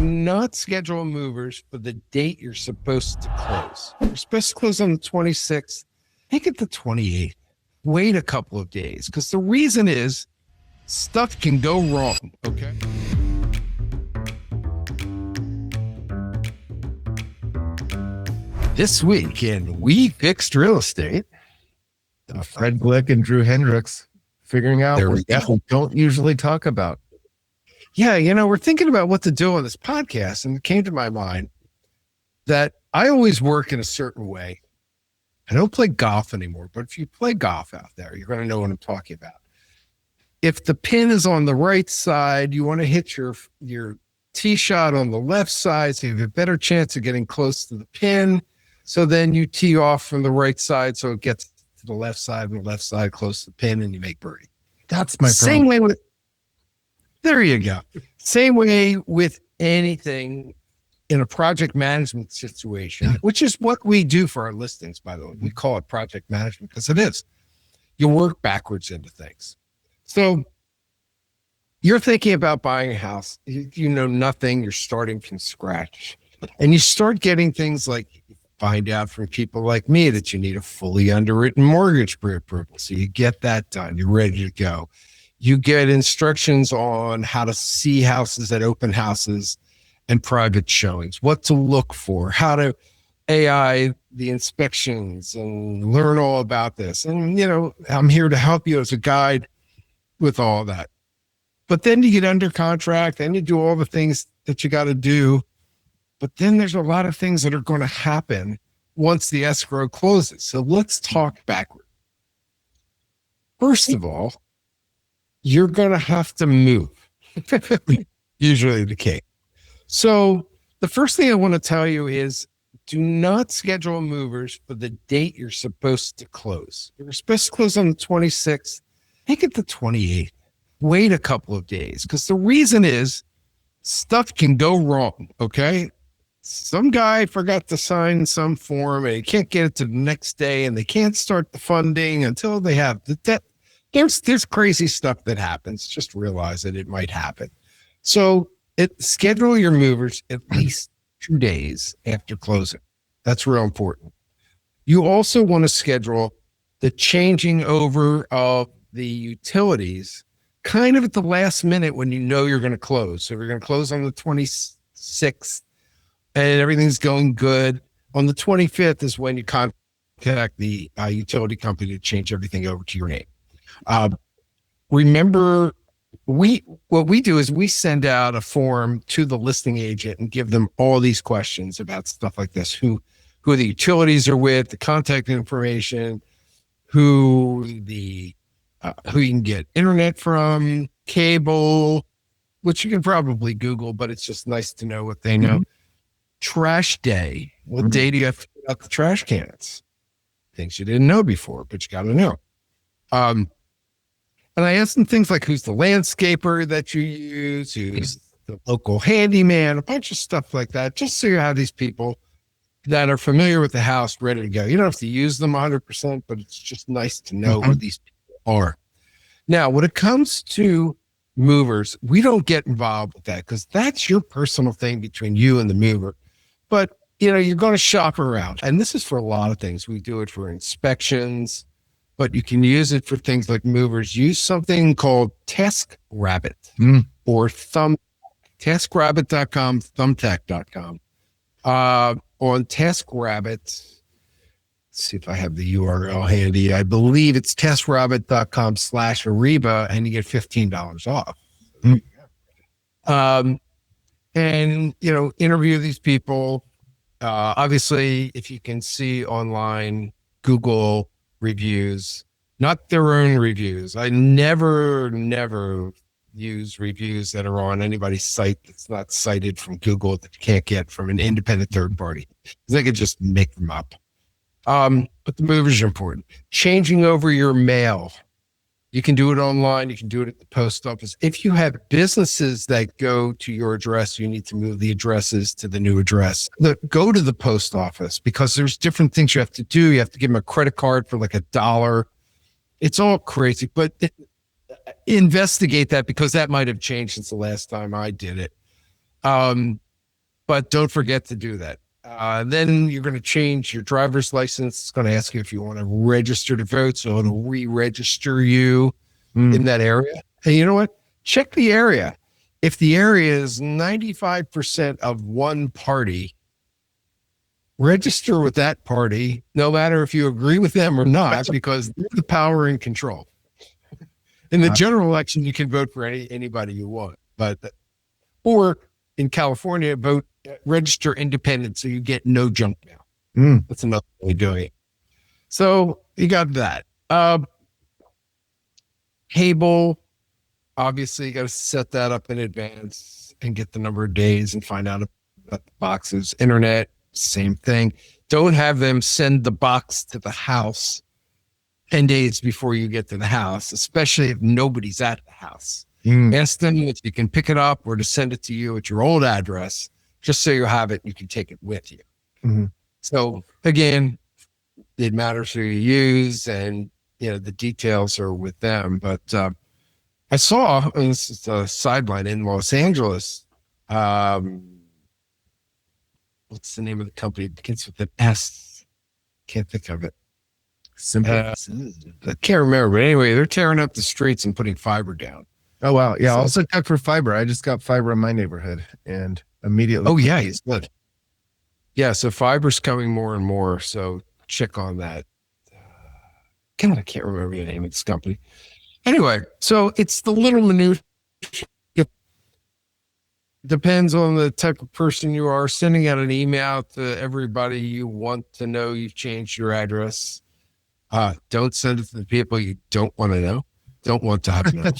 not schedule movers for the date you're supposed to close. You're supposed to close on the 26th. Make it the 28th. Wait a couple of days, because the reason is stuff can go wrong, okay? This week in We Fixed Real Estate, Fred Glick and Drew Hendricks figuring out what people don't usually talk about. Yeah, we're thinking about what to do on this podcast, and it came to my mind that I always work in a certain way. I don't play golf anymore, but if you play golf out there, you're going to know what I'm talking about. If the pin is on the right side, you want to hit your tee shot on the left side, so you have a better chance of getting close to the pin. So then you tee off from the right side, so it gets to the left side, and the left side close to the pin, and you make birdie. That's my same way with. There you go. Same way with anything in a project management situation, which is what we do for our listings, by the way. We call it project management because it is. You work backwards into things. So you're thinking about buying a house. You know nothing. You're starting from scratch. And you start getting things like find out from people like me that you need a fully underwritten mortgage pre-approval. So you get that done. You're ready to go. You get instructions on how to see houses at open houses and private showings, what to look for, how to AI the inspections and learn all about this. And, I'm here to help you as a guide with all that. But then you get under contract and you do all the things that you got to do. But then there's a lot of things that are going to happen once the escrow closes. So let's talk backward. First of all, you're going to have to move. Usually the case. So the first thing I want to tell you is do not schedule movers for the date you're supposed to close. You're supposed to close on the 26th. Make it the 28th. Wait a couple of days, because the reason is stuff can go wrong, okay? Some guy forgot to sign some form and he can't get it to the next day, and they can't start the funding until they have the debt. There's crazy stuff that happens. Just realize that it might happen. So schedule your movers at least 2 days after closing. That's real important. You also want to schedule the changing over of the utilities kind of at the last minute when you know you're going to close. So we're going to close on the 26th and everything's going good. On the 25th is when you contact the utility company to change everything over to your name. Remember, what we do is we send out a form to the listing agent and give them all these questions about stuff like this: who the utilities are with, the contact information, who you can get internet from, cable, which you can probably Google, but it's just nice to know what they know. Trash day. What day do you have to put out the trash cans? Things you didn't know before, but you got to know. And I asked them things like who's the landscaper that you use, who's the local handyman, a bunch of stuff like that, just so you have these people that are familiar with the house ready to go. You don't have to use them 100%, but it's just nice to know who these people are. Now, when it comes to movers, we don't get involved with that because that's your personal thing between you and the mover. But, you're going to shop around. And this is for a lot of things. We do it for inspections, but you can use it for things like movers. Use something called TaskRabbit or TaskRabbit.com, Thumbtack.com. On TaskRabbit, let's see if I have the URL handy. I believe it's TaskRabbit.com/Arrivva, and you get $15 off. And, interview these people. Obviously, if you can see online, Google reviews, not their own reviews. I never use reviews that are on anybody's site that's not cited from Google, that you can't get from an independent third party. They could just make them up. But the movers are important. Changing over your mail. You can do it online. You can do it at the post office. If you have businesses that go to your address, you need to move the addresses to the new address. Go to the post office, because there's different things you have to do. You have to give them a credit card for like $1. It's all crazy, but investigate that, because that might have changed since the last time I did it. but don't forget to do that. Then you're going to change your driver's license. It's going to ask you if you want to register to vote. So it'll re-register you in that area. And you know what? Check the area. If the area is 95% of one party, register with that party, no matter if you agree with them or not, because they're the power and control. In the general election, you can vote for anybody you want, or in California, register independent so you get no junk mail. That's another way of doing it. So you got that. Cable, obviously, you got to set that up in advance and get the number of days and find out about the boxes. Internet, same thing. Don't have them send the box to the house 10 days before you get to the house, especially if nobody's at the house. Ask them if you can pick it up or to send it to you at your old address, just so you have it, you can take it with you. So again, it matters who you use, and the details are with them. But I saw, and this is a sideline, in Los Angeles, what's the name of the company? It begins with an S. Can't think of it. Simple. I can't remember, but anyway, they're tearing up the streets and putting fiber down. Oh, wow. Yeah. Also check for fiber. I just got fiber in my neighborhood and immediately. Oh, yeah. It's good. Yeah. So fiber's coming more and more. So check on that. God, I can't remember the name of this company. Anyway, so it's the little minutiae. Depends on the type of person you are. Sending out an email to everybody you want to know you've changed your address. Don't send it to the people you don't want to know. Don't want to have know.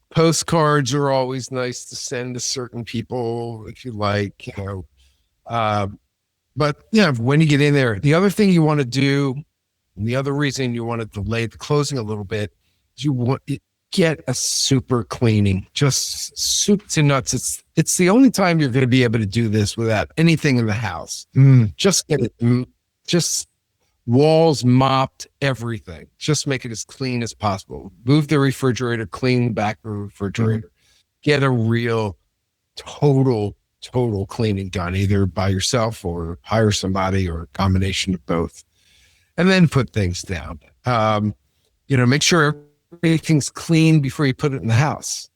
Postcards are always nice to send to certain people if you like, but when you get in there, the other thing you want to do, and the other reason you want to delay the closing a little bit, is you want to get a super cleaning, just soup to nuts. It's the only time you're going to be able to do this without anything in the house. Just get it, just walls mopped, everything. Just make it as clean as possible. Move the refrigerator, clean back the refrigerator. Get a real total cleaning done, either by yourself or hire somebody or a combination of both. And then put things down. Make sure everything's clean before you put it in the house.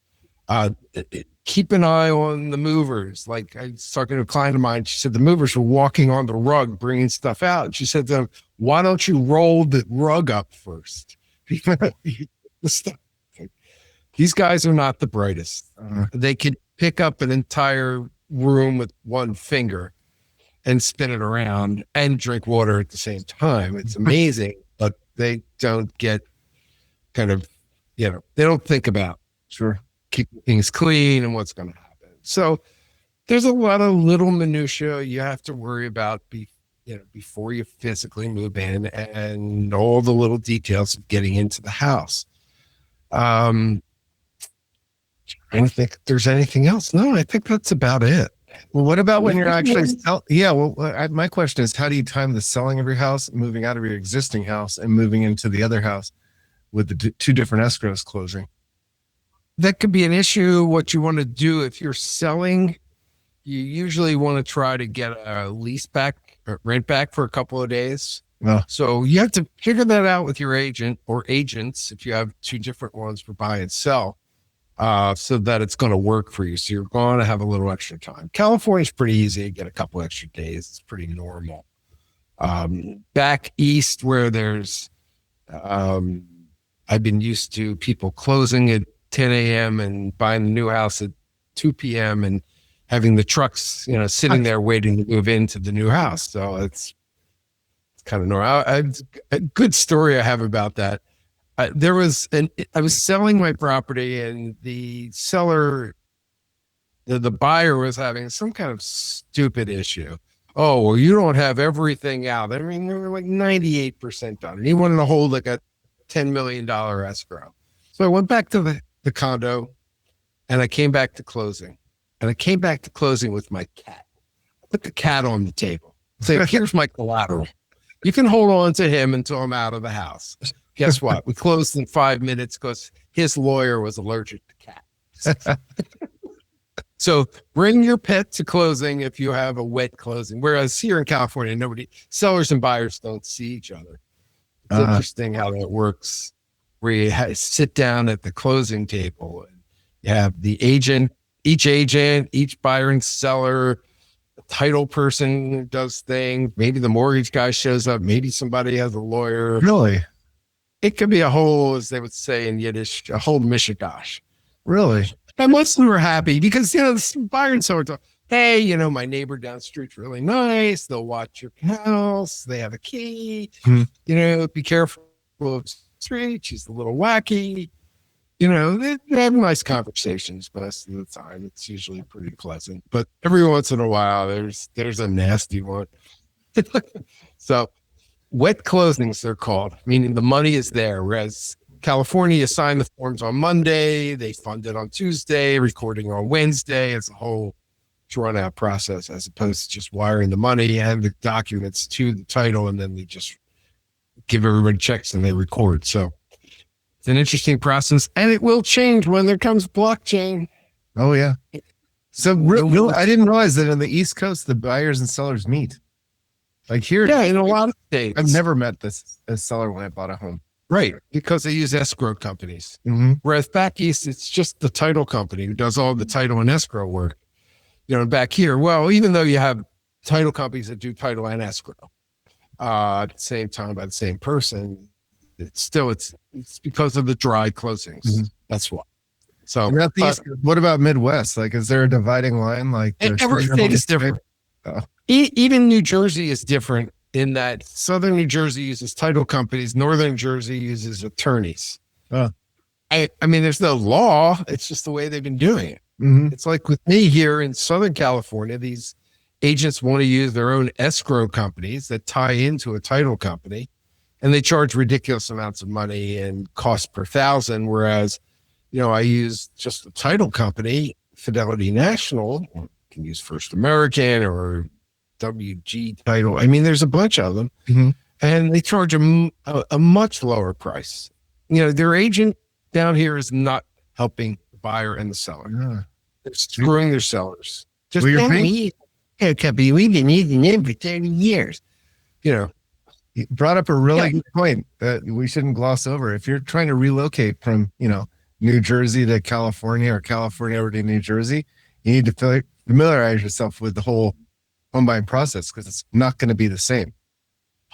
Keep an eye on the movers. Like, I was talking to a client of mine. She said the movers were walking on the rug, bringing stuff out. And she said to them, why don't you roll the rug up first? These guys are not the brightest. They could pick up an entire room with one finger and spin it around and drink water at the same time. It's amazing, but they don't get they don't think about keeping things clean and what's going to happen. So there's a lot of little minutia you have to worry about before you physically move in, and all the little details of getting into the house. Trying to think if there's anything else. No, I think that's about it. Well, what about when you're actually my question is, how do you time the selling of your house, moving out of your existing house and moving into the other house with the two different escrows closing? That could be an issue. What you want to do if you're selling, you usually want to try to get a lease back or rent back for a couple of days. So you have to figure that out with your agent or agents if you have two different ones for buy and sell, so that it's going to work for you. So you're going to have a little extra time. California's pretty easy to get a couple extra days. It's pretty normal. Back east where there's, I've been used to people closing at 10 a.m. and buying the new house at 2 p.m. and having the trucks, sitting there waiting to move into the new house. So it's kind of normal. A good story I have about that. I was selling my property, and the seller, the buyer, was having some kind of stupid issue. Oh, well, you don't have everything out. I mean, they were like 98% done. And he wanted to hold like a $10 million escrow. So I went back to the condo, and I came back to closing. And I came back to closing with my cat. I put the cat on the table. Say, here's my collateral. You can hold on to him until I'm out of the house. Guess what? We closed in 5 minutes because his lawyer was allergic to cats. So bring your pet to closing if you have a wet closing. Whereas here in California, sellers and buyers don't see each other. It's interesting how that works, where you sit down at the closing table and you have each buyer and seller, the title person who does things. Maybe the mortgage guy shows up. Maybe somebody has a lawyer. Really? It could be a whole, as they would say in Yiddish, a whole mishigash. Really? And most of them are happy because, the buyer and seller talk, hey, my neighbor down the street's really nice. They'll watch your house. They have a key. Be careful of the street. She's a little wacky. They have nice conversations most of the time. It's usually pretty pleasant. But every once in a while, there's a nasty one. So wet closings, they're called, meaning the money is there. Whereas California, you sign the forms on Monday, they fund it on Tuesday, recording on Wednesday. It's a whole drawn out process as opposed to just wiring the money and the documents to the title, and then they just give everybody checks and they record. So it's an interesting process, and it will change when there comes blockchain. Oh, yeah. So I didn't realize that on the East Coast, the buyers and sellers meet. Like here, in a lot of states. I've never met a seller when I bought a home. Right, because they use escrow companies. Mm-hmm. Whereas back east, it's just the title company who does all the title and escrow work. Back here, well, even though you have title companies that do title and escrow at the same time by the same person, it's because of the dry closings. Mm-hmm. That's why. So, what about Midwest? Like, is there a dividing line? Like, every state is different. Even New Jersey is different in that Southern New Jersey uses title companies, Northern Jersey uses attorneys. I mean, there's no law. It's just the way they've been doing it. Mm-hmm. It's like with me here in Southern California, these agents want to use their own escrow companies that tie into a title company, and they charge ridiculous amounts of money and cost per thousand. Whereas, I use just a title company, Fidelity National, or can use First American or WG Title. I mean, there's a bunch of them, mm-hmm. and they charge a much lower price. Their agent down here is not helping the buyer and the seller. Yeah. They're screwing their sellers. Just we've been using them for 30 years. You brought up a really good point that we shouldn't gloss over. If you're trying to relocate from, New Jersey to California or California over to New Jersey, you need to familiarize yourself with the whole home buying process because it's not going to be the same.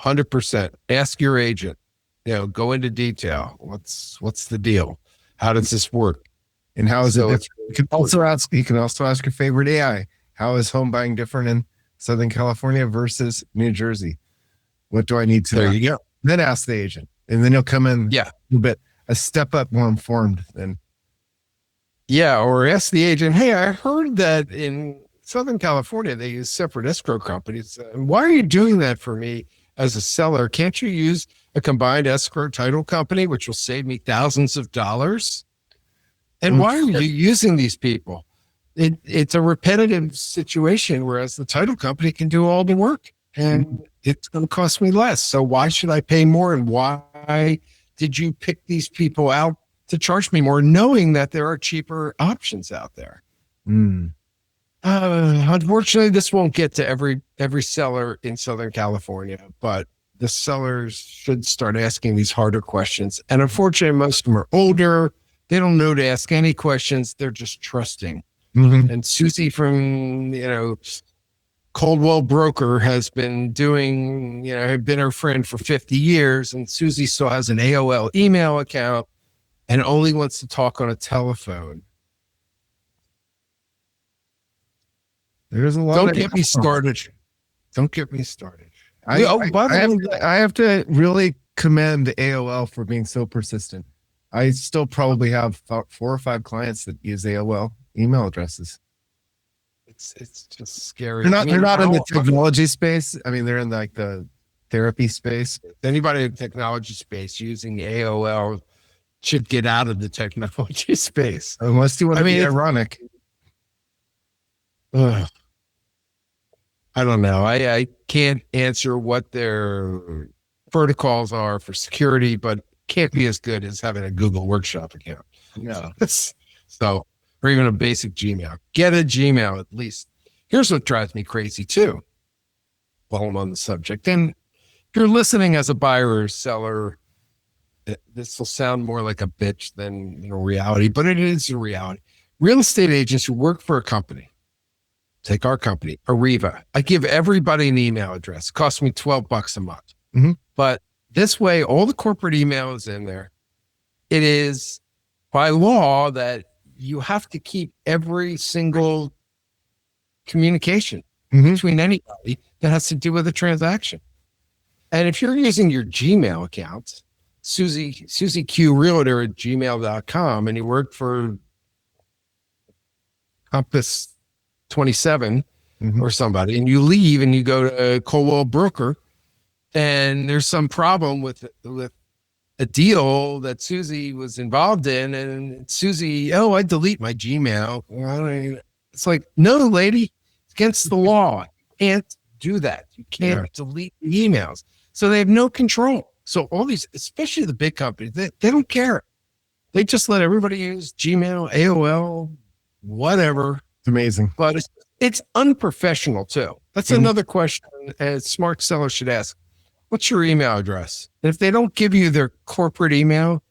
100%. Ask your agent. Go into detail. What's the deal? How does this work? And how is it different? You can also ask your favorite AI. How is home buying different in Southern California versus New Jersey? What do I need to know? There you go. Then ask the agent. And then you'll come in a step up more informed than. Yeah, or ask the agent, hey, I heard that in Southern California, they use separate escrow companies. Why are you doing that for me as a seller? Can't you use a combined escrow title company, which will save me thousands of dollars? And why are you using these people? It's a repetitive situation, whereas the title company can do all the work and it's going to cost me less. So why should I pay more? And why did you pick these people out to charge me more, knowing that there are cheaper options out there? Unfortunately, this won't get to every seller in Southern California, but the sellers should start asking these harder questions. And unfortunately, most of them are older. They don't know to ask any questions. They're just trusting. Mm-hmm. And Susie from, Coldwell Broker has been doing, had been her friend for 50 years. And Susie still has an AOL email account and only wants to talk on a telephone. There's a lot. Don't get me started. Don't get me started. I have to really commend AOL for being so persistent. I still probably have 4 or 5 clients that use AOL email addresses. It's just scary. They're not in the technology space. I mean, they're in like the therapy space. Anybody in the technology space using AOL should get out of the technology space. Unless you want to be ironic. I don't know. I can't answer what their protocols are for security, but can't be as good as having a Google Workshop account. No. So or even a basic Gmail. Get a Gmail at least. Here's what drives me crazy too, while I'm on the subject. And if you're listening as a buyer or seller, this will sound more like a bitch than reality, but it is a reality. Real estate agents who work for a company, take our company, Arrivva. I give everybody an email address. It costs me $12 a month. Mm-hmm. But this way, all the corporate email is in there. It is by law that you have to keep every single communication between anybody that has to do with a transaction. And if you're using your Gmail account, Susie Q Realtor at gmail.com, and you work for Compass 27 or somebody, and you leave and you go to Coldwell Broker, and there's some problem with a deal that Susie was involved in, and Susie, I delete my Gmail. It's like, no, lady, it's against the law. You can't do that. You can't delete the emails. So they have no control. So all these, especially the big companies, they don't care. They just let everybody use Gmail, AOL, whatever. It's amazing. But it's unprofessional too. That's another question a smart seller should ask. What's your email address? And if they don't give you their corporate email,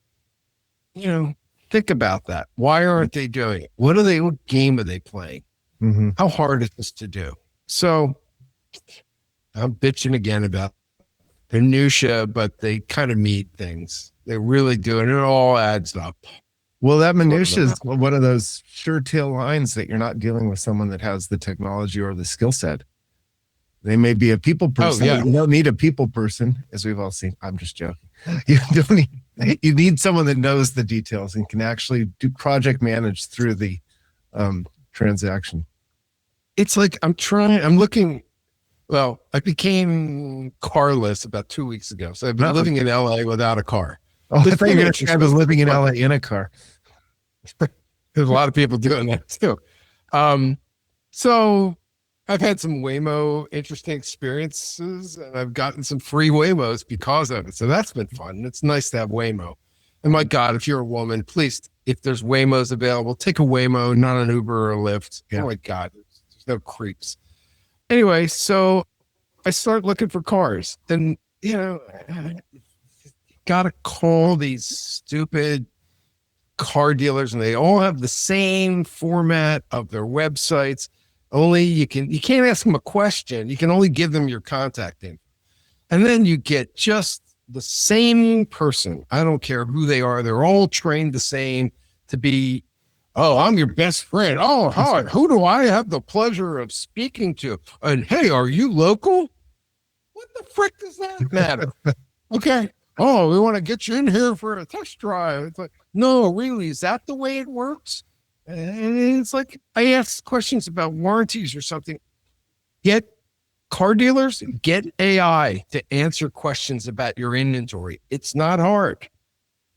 think about that. Why aren't they doing it? What game are they playing? How hard is this to do? So I'm bitching again about the minutia, but they kind of meet things. They really do. And it all adds up. Well, that minutia is one of those sure tail lines that you're not dealing with someone that has the technology or the skill set. They may be a people person. You don't need a people person, as we've all seen. I'm just joking. You need someone that knows the details and can actually do project manage through the transaction. It's like I'm looking. Well, I became carless about 2 weeks ago. So I've been living in LA without a car. Oh, I thought you were going to say I was living in LA in a car. There's a lot of people doing that too. So I've had some Waymo interesting experiences, and I've gotten some free Waymos because of it. So that's been fun. It's nice to have Waymo. And my God, if you're a woman, please, if there's Waymos available, take a Waymo, not an Uber or a Lyft. Yeah. Oh my God, there's no creeps. Anyway, so I start looking for cars, and got to call these stupid car dealers, and they all have the same format of their websites. Only you can't ask them a question. You can only give them your contact info. And then you get just the same person. I don't care who they are. They're all trained the same to be, I'm your best friend. Oh, hi. Who do I have the pleasure of speaking to? And hey, are you local? What the frick does that matter? Okay. Oh, we want to get you in here for a test drive. It's like, no, really, is that the way it works? And it's like, I ask questions about warranties or something. Get car dealers, get AI to answer questions about your inventory. It's not hard.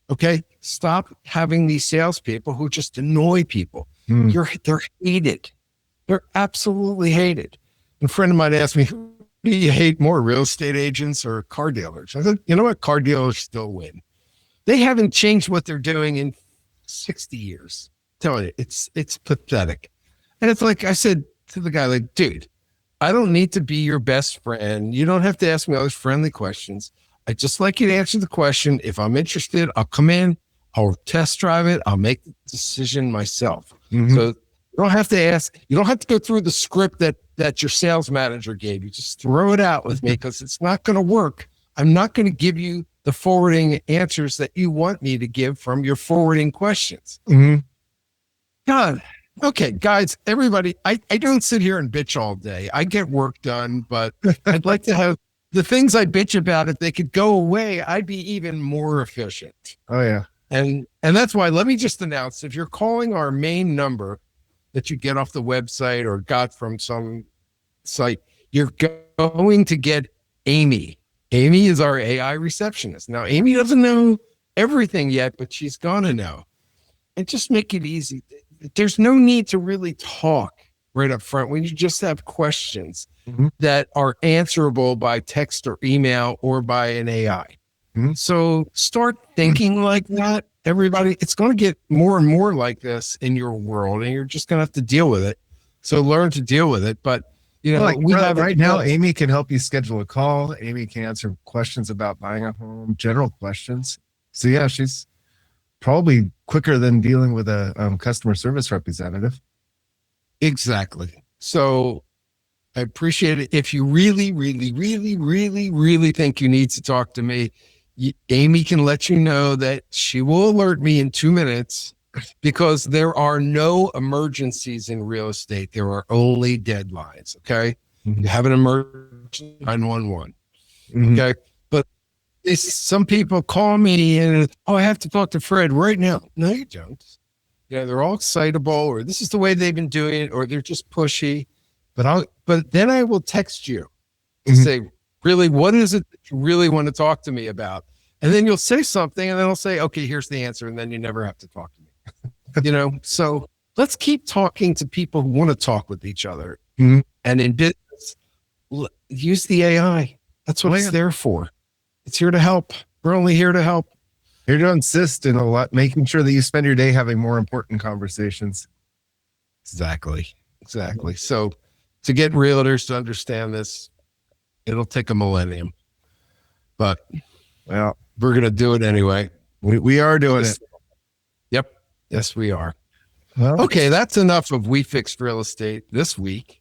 Okay. Stop having these salespeople who just annoy people. They're hated. They're absolutely hated. And a friend of mine asked me, who do you hate more, real estate agents or car dealers? I said, you know what? Car dealers still win. They haven't changed what they're doing in 60 years. I'm telling you, it's pathetic. And it's like I said to the guy, like, dude, I don't need to be your best friend. You don't have to ask me all those friendly questions. I just like you to answer the question. If I'm interested, I'll come in, I'll test drive it, I'll make the decision myself. So you don't have to ask, you don't have to go through the script that your sales manager gave you. Just throw it out with me because it's not going to work. I'm not going to give you the forwarding answers that you want me to give from your forwarding questions. God. Okay, guys, everybody, I don't sit here and bitch all day. I get work done, but I'd like to have the things I bitch about. If they could go away, I'd be even more efficient. Oh, yeah. And that's why, let me just announce, if you're calling our main number that you get off the website or got from some site, you're going to get Amy. Amy is our AI receptionist. Now, Amy doesn't know everything yet, but she's going to know. And just make it easy. There's no need to really talk right up front when you just have questions that are answerable by text or email or by an AI. Mhm. So start thinking like that. Everybody, it's going to get more and more like this in your world, and you're just going to have to deal with it. So learn to deal with it. But, you know, Well, like we have right now, Amy can help you schedule a call. Amy can answer questions about buying a home, general questions. So yeah, she's probably quicker than dealing with a customer service representative. Exactly. So I appreciate it. If you really, really, really, really, really think you need to talk to me, Amy can let you know that she will alert me in 2 minutes, because there are no emergencies in real estate. There are only deadlines. Okay. Mhm. You have an emergency, 911. Mhm. Okay. But some people call me and, oh, I have to talk to Fred right now. No, you don't. They're all excitable, or this is the way they've been doing it, or they're just pushy. But then I will text you to Mhm. say, really, what is it that you really want to talk to me about? And then you'll say something, and then I'll say, okay, here's the answer. And then you never have to talk to me. So let's keep talking to people who want to talk with each other. Mhm. And in business, use the AI. That's what Oh, it's yeah. there for. It's here to help. We're only here to help. Here to insist in a lot, making sure that you spend your day having more important conversations. Exactly. So to get realtors to understand this, it'll take a millennium, but Well, we're going to do it anyway. we are doing it. Yep. Yes, we are. Well, Okay. That's enough of We Fixed Real Estate this week.